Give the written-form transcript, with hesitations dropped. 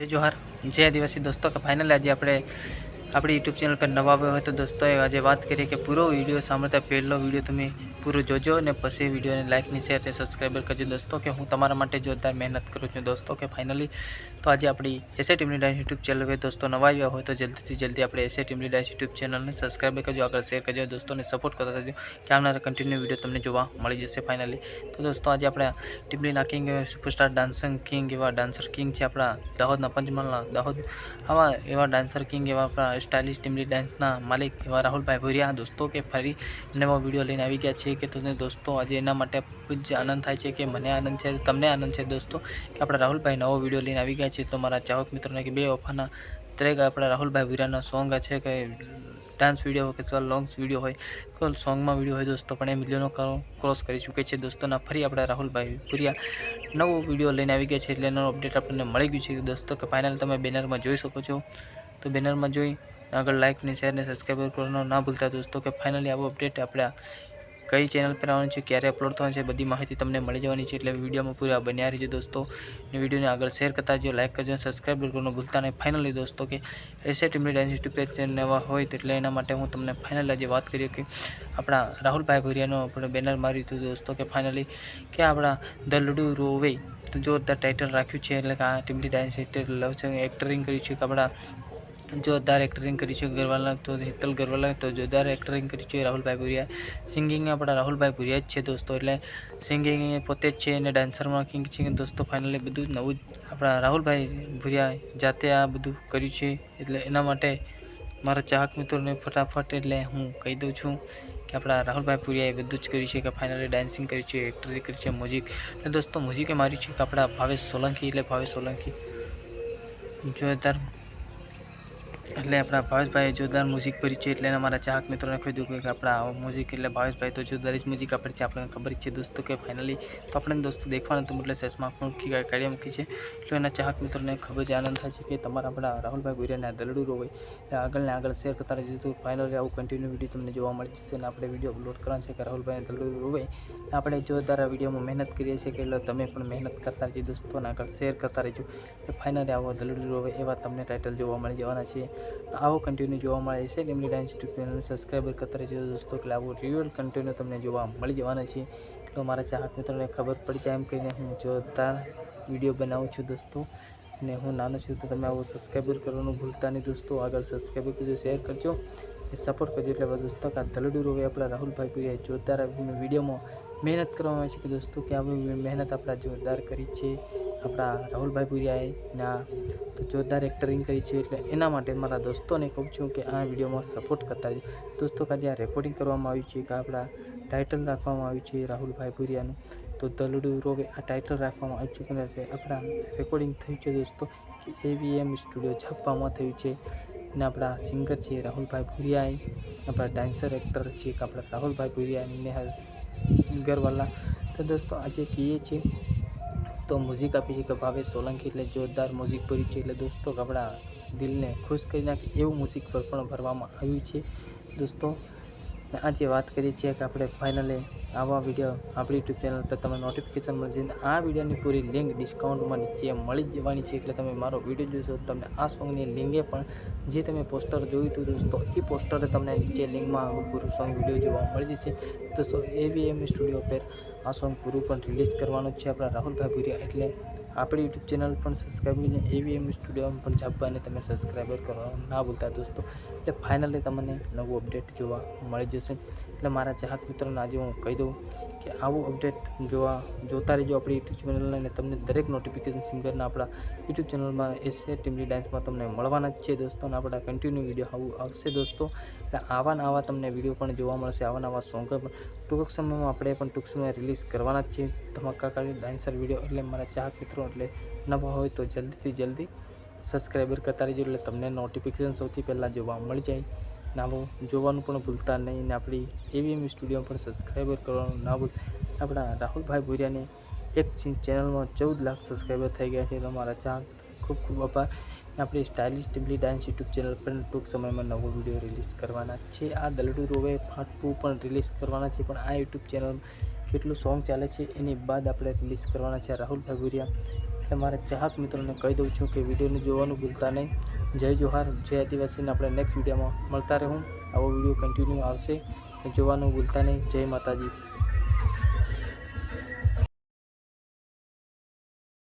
जय जोहार जय आदिवासी दोस्तों का फाइनल आज अपनी यूट्यूब चैनल पर नवा આવ્યો હોય તો દોસ્તો આજે વાત કરીએ કે પૂરો વિડીયો સાંભળતા પહેલો વિડીયો તમે પૂરો જોજો અને પછી વિડીયોને લાઇક ને શેર અને સબસ્ક્રાઈબર કરજો દોસ્તો કે હું તમારા માટે જોરદાર મહેનત કરું છું દોસ્તો કે ફાઇનલી તો આજે આપણી એસએ ટીમની ડાન્સ યુટ્યુબ ચેનલ પર દોસ્તો નવા આવ્યા હોય તો જલ્દીથી જલ્દી આપણે એસએ ટીમની ડાન્સ યુટ્યુબ ચેનલને સબસ્ક્રાઈબ કરજો, આગળ શેર કરજો, દોસ્તોને સપોર્ટ કરતા રહેજો કે આવનારા કન્ટિન્યુ વિડીયો તમને જોવા મળી જશે ફાઇનલી। તો દોસ્તો આજે આપણે ટીમલીના કિંગ સુપરસ્ટાર ડાન્સિંગ કિંગ એવા ડાન્સર કિંગ છે આપણા દાહોદના પંચમહાલના દાહોદ આવા એવા ડાન્સર કિંગ એવા આપણા સ્ટાઇલિશ ટીમલી ડાન્સના માલિક એવા રાહુલભાઈ ભુરિયા દોસ્તો કે ફરી નવો વિડીયો લઈને આવી ગયા છે કે તમને દોસ્તો આજે એના માટે ખૂબ જ આનંદ થાય છે કે મને આનંદ છે, તમને આનંદ છે દોસ્તો કે આપણા રાહુલભાઈ નવો વિડીયો લઈને આવી ગયા છે। તો મારા ચાહક મિત્રોને કે બે વફાના દરેક આપણા રાહુલભાઈ ભુરિયાના સોંગ છે કે डांस वीडियो हो कि लॉन्ग वीडियो हो तो सॉन्ग में वीडियो हो दोस्तों पण मिलियनों क्रॉस कर चुके हैं दोस्तों ना फरी अपना राहुलभाई भुरिया नवो वीडियो लઈને આવી ગયા છે એટલે એનો અપડેટ આપણને મળી ગયું છે દોસ્તો કે ફાઇનલ તમે બેનરમાં જોઈ શકો છો। તો બેનરમાં જોઈ આગળ લાઇક ને શેર ને સબસ્ક્રાઈબ કરવાનું ના ભૂલતા દોસ્તો કે ફાઇનલી આવો અપડેટ આપણે કઈ ચેનલ પર આવવાનું છે, ક્યારે અપલોડ થવાનું છે, બધી માહિતી તમને મળી જવાની છે એટલે વિડીયોમાં પૂરા બન્યા રહેજો દોસ્તો ને વિડીયોને આગળ શેર કરતા જો લાઇક કરજો, સબસ્ક્રાઈબ કરવાનું ભૂલતા નહીં। ફાઇનલી દોસ્તો કે એસએ ટીમની ડાન્સ યુટ્યુબ પર નવા હોય તો એટલે એના માટે હું તમને ફાઇનલ આજે વાત કરી કે આપણા રાહુલભાઈ ભુરિયાનો આપણે બેનર માર્યું હતું દોસ્તો કે ફાઇનલી કે આપણા દલડુ રોવે તો જોરદાર ટાઇટલ રાખ્યું છે એટલે કે આ ટીમની ડાન્સ લવ છે એક્ટરિંગ કર્યું છે કે આપણા जोरदार एक्टरिंग करी है गरवाला तो हितल गरवाला तो जोरदार एक्टरिंग करी है राहुलभाई भुरिया। सिंगिंग अपना राहुलभाई भुरिया ज है दोस्तों एटले सिंगिंग पोते ज है डांसर में किंग है दोस्तों फाइनली बधु नवु अपना राहुलभाई भुरिया जाते आ बधु कर्यु छे एटले एना माटे मारा चाहक मित्रों ने फटाफट एटले हूँ कही दूँ छूँ कि अपना राहुलभाई भुरियाए बधु ज कर्यु छे कि फाइनली डांसिंग करी है, एक्टरिंग करी है, म्यूजिक दोस्तों म्यूजिक मार्यु छे कि अपना भावेश सोलंकी एटले भावेश सोलंकी जोरदार એટલે આપણા ભાવેશભાઈ જોરદાર મ્યુઝિક ભર્યું છે એટલે મારા ચાહક મિત્રોને કહી દઉં કે આપણા મ્યુઝિક એટલે ભાવેશભાઈ તો જોરદાર જ મ્યુઝિક આપણે છે આપણને ખબર છે દોસ્તો કે ફાઇનલી તો આપણે દોસ્તો દેખવાનું તો એટલે સેસમાં કાઢી મૂકી છે એટલે એના ચાહક મિત્રોને ખૂબ જ આનંદ થાય છે કે તમારા આપણા રાહુલભાઈ ભુરિયાના દલડું રોવે એટલે આગળ ને આગળ શેર કરતા રહેજો તો ફાઇનલી આવું કન્ટિન્યુ વિડીયો તમને જોવા મળી જશે અને આપણે વિડીયો અપલોડ કરવાનો છે કે રાહુલભાઈને દલડું રોવે આપણે જોરદાર આ વિડીયોમાં મહેનત કરીએ છીએ કે એટલે તમે પણ મહેનત કરતા રહેજો દોસ્તો અને આગળ શેર કરતા રહેજો એટલે ફાઇનલી આવો દલડું રોવે એવા તમને ટાઇટલ જોવા મળી જવાના છે। આવો કન્ટિન્યુ જોવા મળે છે ટીમલી ડાન્સ યુટ્યુબ ચેનલને સબસ્ક્રાઈબર કરતા રહેજો દોસ્તો એટલે આવો રિયલ કન્ટિન્યુ તમને જોવા મળી જવાના છે। તો મારા ચાહક મિત્રોને ખબર પડી જાય એમ કહીને હું જોરદાર વિડીયો બનાવું છું દોસ્તો ને હું નાનો છું તો તમે આવો સબસ્ક્રાઈબર કરવાનું ભૂલતા નહીં દોસ્તો, આગળ સબસ્ક્રાઈબર કરજો, શેર કરજો, સપોર્ટ કરજો એટલે દોસ્તો કે આ દલડું રોવે આપણા રાહુલભાઈ ભુરિયાએ જોરદાર વિડીયોમાં મહેનત કરવામાં આવી છે કે દોસ્તો કે આવી મહેનત આપણા જોરદાર કરી છે આપણા રાહુલભાઈ ભુરિયાએ ના તો જોરદાર એક્ટરિંગ કરી છે એટલે એના માટે મારા દોસ્તોને કહું છું કે આ વિડીયોમાં સપોર્ટ કરતા રહેજો દોસ્તો કે આજે આ રેકોર્ડિંગ કરવામાં આવ્યું છે કે આપણા ટાઇટલ રાખવામાં આવ્યું છે રાહુલભાઈ ભુરિયાનું તો દલડું રોવે આ ટાઇટલ રાખવામાં આવ્યું છે કે આપણા રેકોર્ડિંગ થયું છે દોસ્તો કે એવીએમ સ્ટુડિયો છાપવામાં થયું છે ને આપણા સિંગર છે રાહુલભાઈ ભુરિયાએ આપણા ડાન્સર એક્ટર છે કે આપણા રાહુલભાઈ ભુરિયા નેહા ગરવાલા તો દોસ્તો આજે કહીએ છીએ તો મ્યુઝિક આપી છે કે ભાવેશ સોલંકી એટલે જોરદાર મ્યુઝિક ભર્યું છે એટલે દોસ્તો આપણા દિલને ખુશ કરી નાખે એવું મ્યુઝિક પર પણ ભરવામાં આવ્યું છે દોસ્તો। આજે વાત કરીએ છીએ કે આપણે ફાઇનલી આવા વિડીયો આપણી યુટ્યુબ ચેનલ પર તમને નોટિફિકેશન મળશે આ વિડીયોની પૂરી લિંક ડિસ્કાઉન્ટમાં નીચે મળી જવાની છે એટલે તમે મારો વિડીયો જોશો તમને આ સોંગની લિંકે પણ જે તમે પોસ્ટર જોયું હતું દોસ્તો એ પોસ્ટરે તમને નીચે લિંકમાં પૂરું સોંગ વિડીયો જોવા મળી જશે દોસ્તો। એવીએમ સ્ટુડિયો પર આ સોંગ પૂરું પણ રિલીઝ કરવાનું છે આપણા રાહુલભાઈ ભુરિયા એટલે આપણી યુટ્યુબ ચેનલ પણ સબસ્ક્રાઈબ કરીને એવીએમ સ્ટુડિયોમાં પણ છાપવાને તમે સબસ્ક્રાઈબર કરવાનું ના ભૂલતા દોસ્તો એટલે ફાઇનલી તમને નવું અપડેટ જોવા મળી જશે એટલે મારા ચાહક મિત્રોને આજે હું કહી દઉં કે આવું અપડેટ જોતા રહેજો આપણી યુટ્યુબ ચેનલને અને તમને દરેક નોટિફિકેશન સિંગરના આપણા યુટ્યુબ ચેનલમાં એસએ ટીમલી ડાન્સમાં તમને મળવાના જ છે દોસ્તો અને આપણા કન્ટિન્યુ વિડીયો આવું આવશે દોસ્તો એટલે આવા નવા તમને વિડીયો પણ જોવા મળશે આવા નવા સોંગ પણ ટૂંક સમયમાં આપણે પણ ટૂંક સમયમાં રિલીઝ કરવાના જ છે ધમાકાકારી ડાન્સર વિડીયો એટલે મારા ચાહક મિત્રો એટલે નવા હોય તો જલ્દીથી જલ્દી સબસ્ક્રાઈબર કરતા રહેજો એટલે તમને નોટિફિકેશન સૌથી પહેલાં જોવા મળી જાય ને આવું જોવાનું પણ ભૂલતા નહીં ને આપણી એવીએમ સ્ટુડિયો પણ સબસ્ક્રાઈબર કરવાનું ના ભૂલ આપણા રાહુલભાઈ ભુરિયાને એક ચેનલમાં 14 લાખ સબસ્ક્રાઈબર થઈ ગયા છે તમારા ચાહક ખૂબ ખૂબ આભાર। આપણી સ્ટાઇલિશ ટીમલી ડાન્સ યુટ્યુબ ચેનલ પર ટૂંક સમયમાં નવો વિડીયો રિલીઝ કરવાના છે આ દલડું રોવે પાર્ટ 2 પણ રિલીઝ કરવાના છે પણ આ યુટ્યુબ ચેનલ કેટલું સોંગ ચાલે છે એની બાદ આપણે રિલીઝ કરવાના છે રાહુલભાઈ ભુરિયા એટલે મારા ચાહક મિત્રોને કહી દઉં છું કે વિડીયોને જોવાનું ભૂલતા નહીં. જય જોહાર, જય આદિવાસીને આપણે નેક્સ્ટ વિડીયોમાં મળતા રહું. આવો વિડીયો કન્ટિન્યુ આવશે, જોવાનું ભૂલતા નહીં. જય માતાજી.